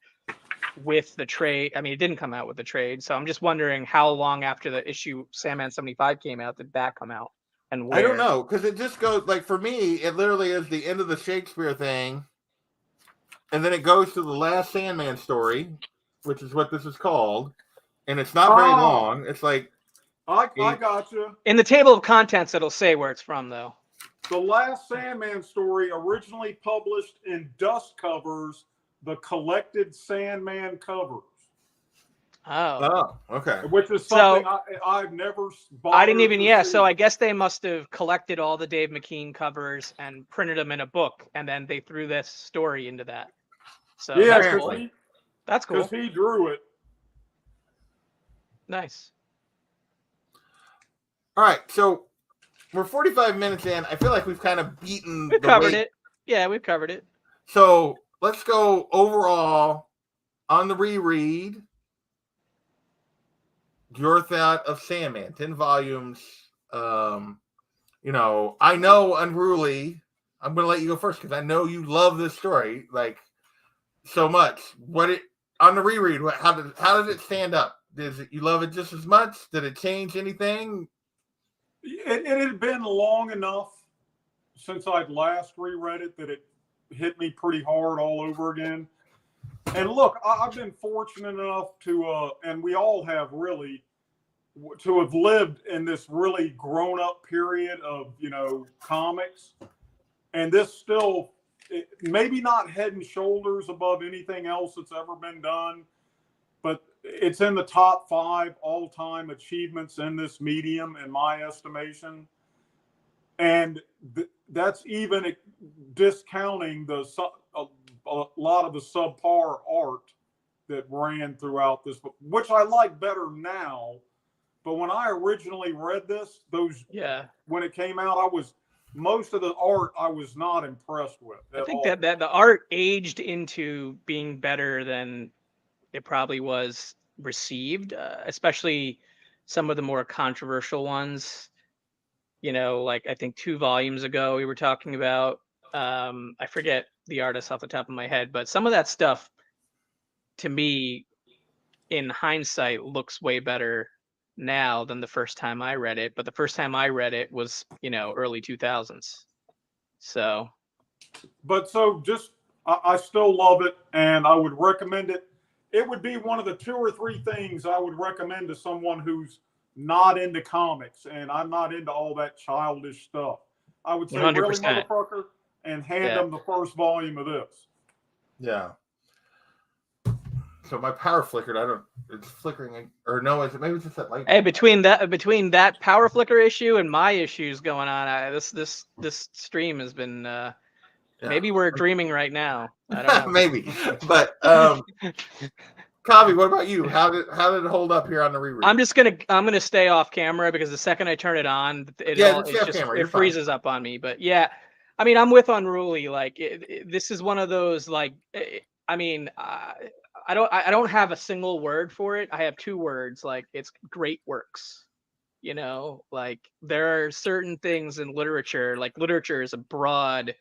with the trade. I mean, it didn't come out with the trade, so I'm just wondering how long after the issue Sandman 75 came out did that come out, and where? I don't know, because it just goes like, for me, it literally is the end of the Shakespeare thing, and then it goes to the last Sandman story, which is what this is called. And it's not very long. It's like I got you. In the table of contents, it'll say where it's from, though. The last Sandman story, originally published in dust covers, the collected Sandman covers. Oh, okay. Which is something I've never bothered. I didn't even. Yeah, so I guess they must have collected all the Dave McKean covers and printed them in a book, and then they threw this story into that. So yeah, that's cool. That's cool. Because he drew it. Nice. All right, so we're 45 minutes in. I feel like we've kind of beaten We've covered it. Yeah, we've covered it. So let's go overall on the reread. Your thought of Sandman, 10 volumes. I know Unruly. I'm going to let you go first because I know you love this story like so much. On the reread, how did it stand up? You love it just as much? Did it change anything? It had been long enough since I'd last reread it that it hit me pretty hard all over again. And look, I've been fortunate enough to, and we all have really, to have lived in this really grown-up period of, comics. And this still, maybe not head and shoulders above anything else that's ever been done, but it's in the top 5 all-time achievements in this medium, in my estimation. And that's even discounting a lot of the subpar art that ran throughout this book, which I like better now. But when I originally read this, when it came out, most of the art I was not impressed with. I think that the art aged into being better than it probably was received, especially some of the more controversial ones. Like I think 2 volumes ago we were talking about, I forget the artist off the top of my head, but some of that stuff to me in hindsight looks way better now than the first time I read it. But the first time I read it was, early 2000s. So. But I still love it, and I would recommend it. It would be one of the 2 or 3 things I would recommend to someone who's not into comics, and I'm not into all that childish stuff. I would say, 100%. Really, motherfucker, and hand them the first volume of this. Yeah. So my power flickered. It's flickering, or no? Maybe it's just that light. Hey, between that power flicker issue and my issues going on, this stream has been. Maybe we're dreaming right now. I don't know. Maybe, but Kavi, what about you? How did it hold up here on the reread? I'm gonna stay off camera because the second I turn it on, it freezes up on me. But yeah, I mean, I'm with Unruly. Like this is one of those like. I mean, I don't have a single word for it. I have 2 words. Like it's great works. Like there are certain things in literature. Like literature is a broad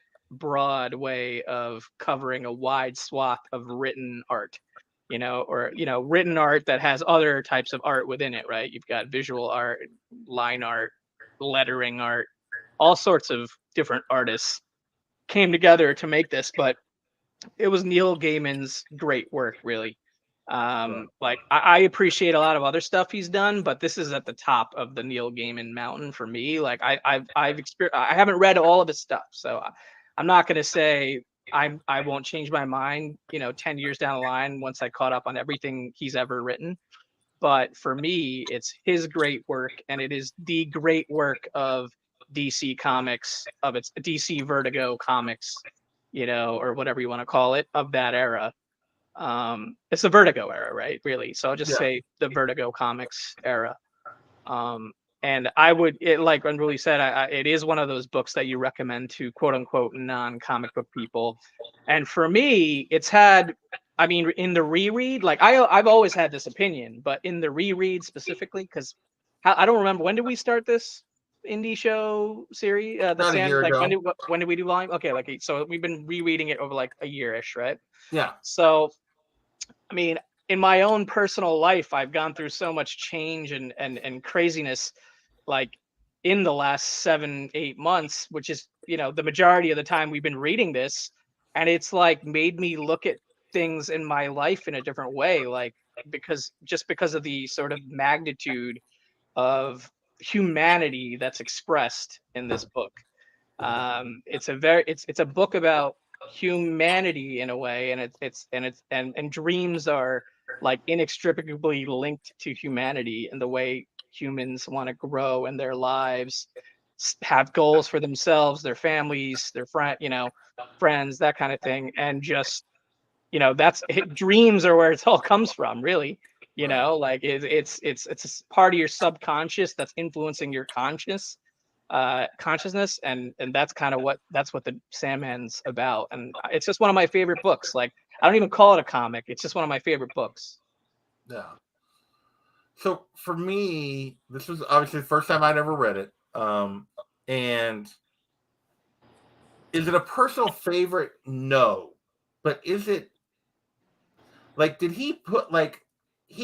way of covering a wide swath of written art. Written art that has other types of art within it, right? You've got visual art, line art, lettering art, all sorts of different artists came together to make this, but it was Neil Gaiman's great work, really. Like I appreciate a lot of other stuff he's done, but this is at the top of the Neil Gaiman mountain for me. Like I've experienced, I haven't read all of his stuff, so I'm not going to say I won't change my mind, 10 years down the line once I caught up on everything he's ever written. But for me, it's his great work, and it is the great work of DC Comics, of its DC Vertigo Comics, or whatever you want to call it, of that era. It's the Vertigo era, right? Really. So I'll just say the Vertigo Comics era. And I would, like Unruly said, it is one of those books that you recommend to quote unquote non-comic book people. And for me, it's had, I mean, in the reread, like I've always had this opinion, but in the reread specifically, because I don't remember, when did we start this indie show series? About a year ago. When did we do volume? Okay, so we've been rereading it over like a year-ish, right? Yeah. So, I mean, in my own personal life, I've gone through so much change and craziness, like in the last 7-8 months, which is, the majority of the time we've been reading this. And it's like made me look at things in my life in a different way, like because of the sort of magnitude of humanity that's expressed in this book. It's a book about humanity in a way, and dreams are like inextricably linked to humanity and the way humans want to grow in their lives, have goals for themselves, their families, their friends, that kind of thing. And just, dreams are where it all comes from, really. Like it's a part of your subconscious that's influencing your consciousness, and that's kind of what the Sandman's about. And it's just one of my favorite books. Like I don't even call it a comic, it's just one of my favorite books. Yeah. So for me, this was obviously the first time I'd ever read it. And is it a personal favorite? No. But is it like, did he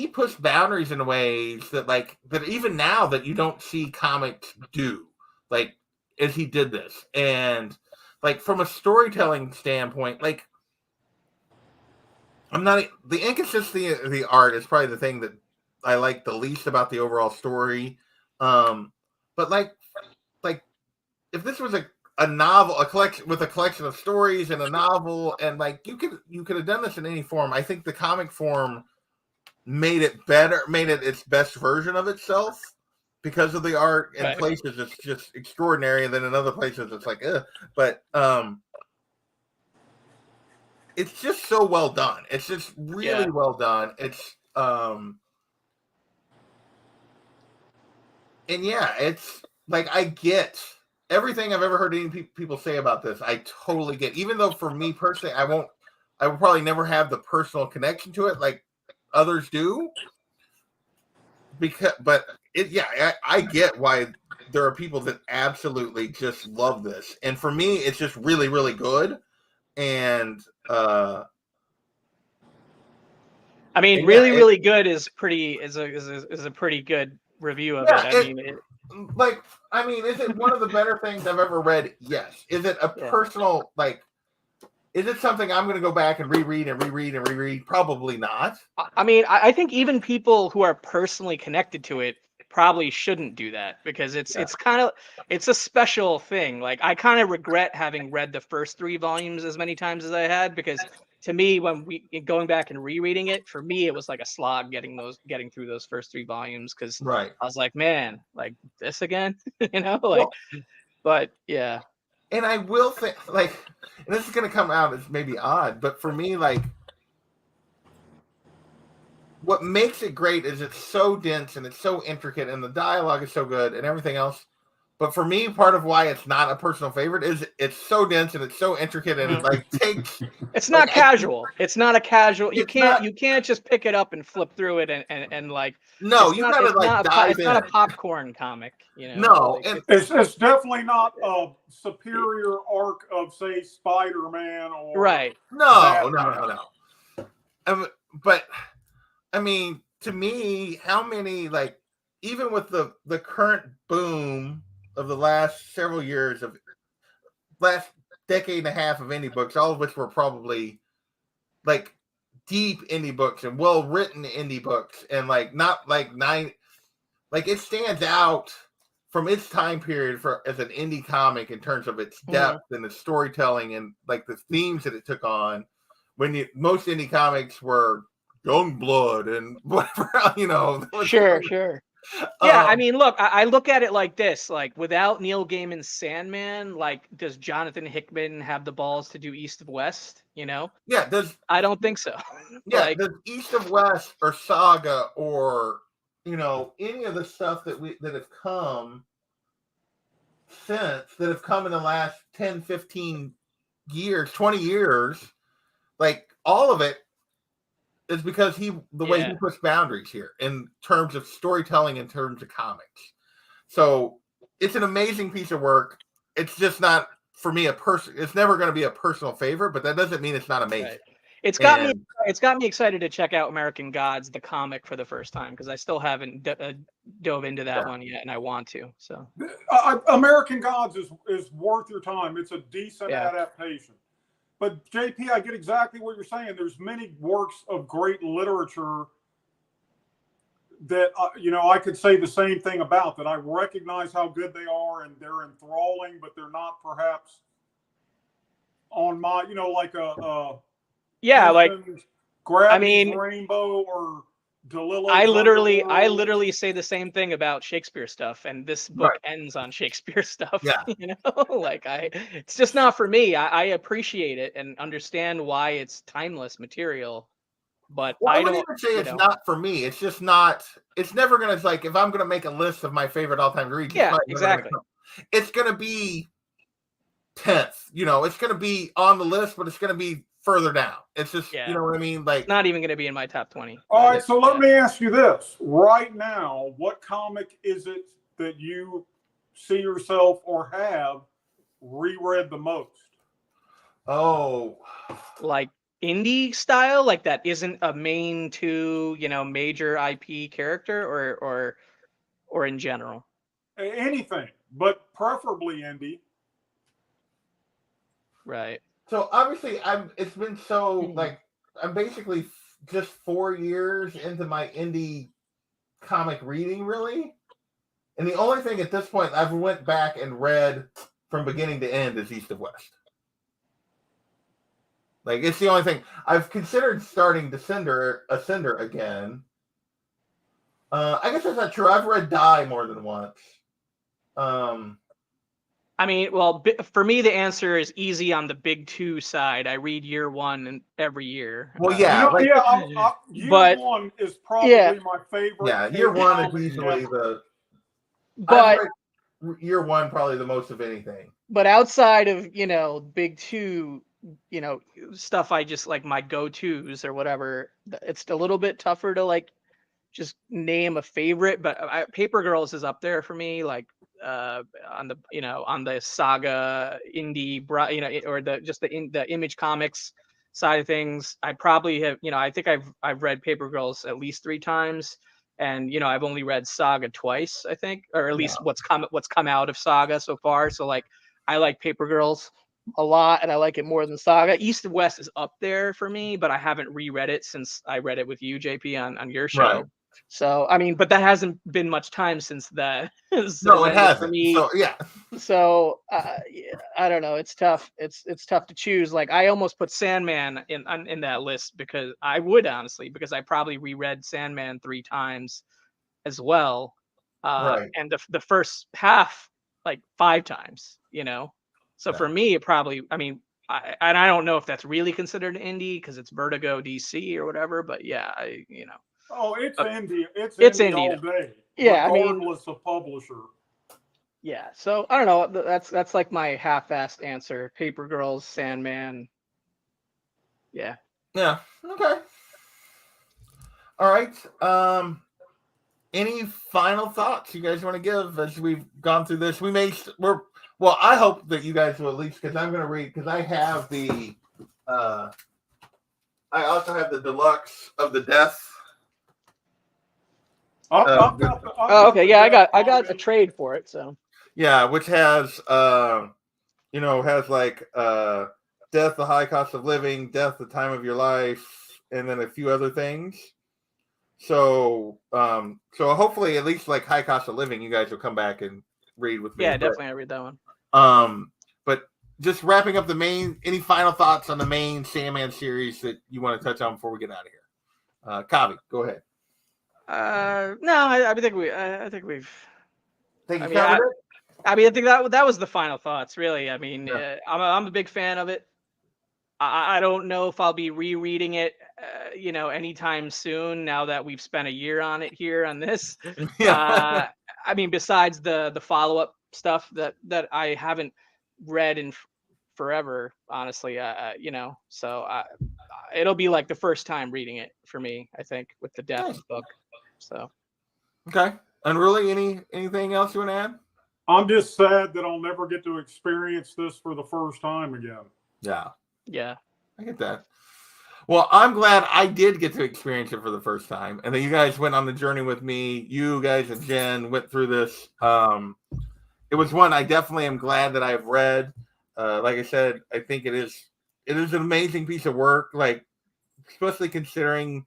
push boundaries in ways that even now that you don't see comics do, like as he did this. And like from a storytelling standpoint, like the inconsistency of the art is probably the thing that I like the least about the overall story. But like if this was a novel, a collection of stories and a novel, and like you could have done this in any form. I think the comic form made it better, made it its best version of itself because of the art. In places it's just extraordinary, and then in other places it's like, but it's just so well done. It's just really well done. It's and yeah, it's like I get everything I've ever heard any people say about this. I totally get. Even though for me personally, I will probably never have the personal connection to it like others do. But I get why there are people that absolutely just love this, and for me, it's just really, really good. And I mean, really, really good is a pretty good review of it. I mean, is it one of the better things I've ever read? Yes. Is it a personal is it something I'm going to go back and reread and reread and reread? Probably not. I mean, I think even people who are personally connected to it probably shouldn't do that, because it's a special thing. Like, I kind of regret having read the first 3 volumes as many times as I had, because to me, going back and rereading it, for me, it was like a slog getting through those first 3 volumes, because I was like, man, like this again, but yeah. And I will think, and this is going to come out as maybe odd, but for me, what makes it great is it's so dense and it's so intricate and the dialogue is so good and everything else. But for me, part of why it's not a personal favorite is it's so dense and it's so intricate and it takes. It's not casual. It's not a casual. You can't just pick it up and flip through it and like. No, you gotta dive in. It's not a popcorn comic, No, it's definitely not a superior arc of, say, Spider-Man or right. No. But I mean, to me, how many even with the current boom of the last several years of last decade and a half of indie books, all of which were probably deep indie books and well written indie books, and it stands out from its time period as an indie comic in terms of its depth and its storytelling and the themes that it took on. When most indie comics were young blood and whatever, Sure. Yeah, I mean, look, I look at it like this: without Neil Gaiman's Sandman, does Jonathan Hickman have the balls to do East of West? Yeah, I don't think so. Yeah, does East of West or Saga or any of the stuff that have come since, that have come in the last 10, 15 years, 20 years, all of it is because the way he puts boundaries here in terms of storytelling, in terms of comics. So it's an amazing piece of work. It's just not, for me, it's never going to be a personal favorite, but that doesn't mean it's not amazing. Right. It's got me excited to check out American Gods, the comic, for the first time, because I still haven't dove into that one yet, and I want to. So American Gods is worth your time. It's a decent adaptation. But JP, I get exactly what you're saying. There's many works of great literature that I could say the same thing about, that I recognize how good they are and they're enthralling, but they're not perhaps on my Rainbow or DeLillo's I literally say the same thing about Shakespeare stuff, and this book ends on Shakespeare stuff. Yeah. It's just not for me. I appreciate it and understand why it's timeless material, but I don't even say it's not for me. It's just not. It's never gonna if I'm gonna make a list of my favorite all-time reads. Yeah, exactly. It's gonna be 10th. It's gonna be on the list, but it's gonna be further down. It's just, you know what I mean? It's not even going to be in my top 20. All right, so let me ask you this. Right now, what comic is it that you see yourself or have reread the most? Oh. Indie style? That isn't a main major IP character, or in general? Anything, but preferably indie. Right. So obviously, it's been so I'm basically just 4 years into my indie comic reading, really, and the only thing at this point I've went back and read from beginning to end is East of West. It's the only thing I've considered starting Ascender again. I guess that's not true. I've read Die more than once. I mean, well, for me, the answer is easy on the big two side. I read year one and every year. Well, yeah, Year but one is probably my favorite. Yeah, year one is usually I've read year one probably the most of anything. But outside of big two, stuff I just like my go-tos or whatever, it's a little bit tougher to like just name a favorite. But Paper Girls is up there for me, like on the Saga indie, or the Image Comics side of things. I probably have, I think I've read Paper Girls at least 3 times, and I've only read Saga twice, I think, or at least what's come out of Saga so far. So like I like Paper Girls a lot, and I like it more than Saga. East and West is up there for me, but I haven't reread it since I read it with you, JP, on your show. Right. So I mean, but that hasn't been much time since that. No, it hasn't. For me. So yeah. So I don't know. It's tough. It's tough to choose. Like I almost put Sandman in that list because I would honestly, because I probably reread Sandman 3 times as well. Right. And the first half like 5 times. So for me, it probably. I mean, I don't know if that's really considered indie because it's Vertigo DC or whatever. But yeah, Oh, it's indie. It's indie all day. Yeah, regardless of publisher. Yeah, so I don't know. That's like my half-assed answer. Paper Girls, Sandman. Yeah. Yeah. Okay. All right. Any final thoughts you guys want to give as we've gone through this? Well, I hope that you guys will at least, because I'm going to read, because I have I also have the deluxe of the Death. Okay. Yeah, I got a trade for it. So. Yeah, which has has like Death, the High Cost of Living, Death, the Time of Your Life, and then a few other things. So hopefully at least like High Cost of Living, you guys will come back and read with me. Yeah, definitely I read that one. But just wrapping up any final thoughts on the main Sandman series that you want to touch on before we get out of here? Kavi, go ahead. No, I think we've. Think you covered it? I mean, I think that was the final thoughts, really. I mean, I'm a big fan of it. I don't know if I'll be rereading it, anytime soon. Now that we've spent a year on it here on this, I mean, besides the follow-up stuff that I haven't read in forever, honestly, so it'll be like the first time reading it for me, I think, with the Death book. So, okay. Unruly, anything else you want to add? I'm just sad that I'll never get to experience this for the first time again. Yeah. Yeah. I get that. Well, I'm glad I did get to experience it for the first time. And then you guys went on the journey with me. You guys and Jen went through this. It was one I definitely am glad that I've read. Like I said, I think it is an amazing piece of work, like especially considering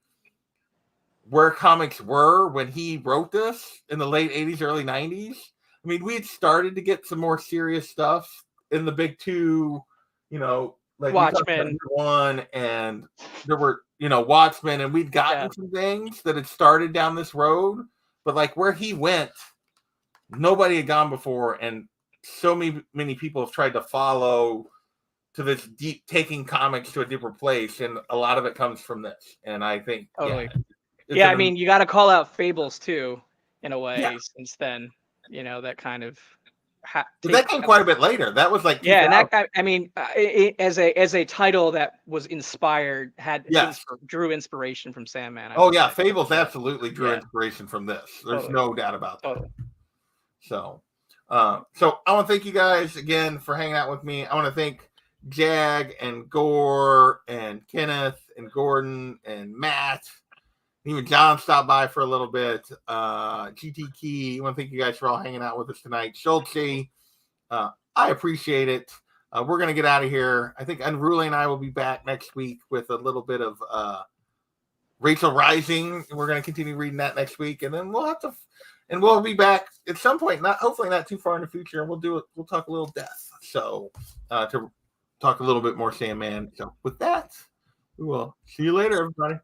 where comics were when he wrote this in the late 80s, early 90s. I mean, we had started to get some more serious stuff in the big two, like Watchmen one, and there were, Watchmen, and we'd gotten some things that had started down this road, but like where he went, nobody had gone before, and so many people have tried to follow to this deep, taking comics to a deeper place, and a lot of it comes from this. And I think, totally. I mean, you got to call out Fables too, in a way. Since then, that kind of. But that came quite a bit later. That was like and that, I mean, as a title that was inspired, drew inspiration from Sandman. Fables absolutely drew inspiration from this. There's no doubt about that. So I want to thank you guys again for hanging out with me. I want to thank Jag and Gore and Kenneth and Gordon and Matt. Even John stopped by for a little bit. GT Key, I want to thank you guys for all hanging out with us tonight. Schultze, I appreciate it. We're going to get out of here. I think Unruly and I will be back next week with a little bit of Rachel Rising. We're going to continue reading that next week. And then we'll be back at some point, hopefully not too far in the future. And we'll talk a little Death. So to talk a little bit more Sandman. So with that, we will see you later, everybody.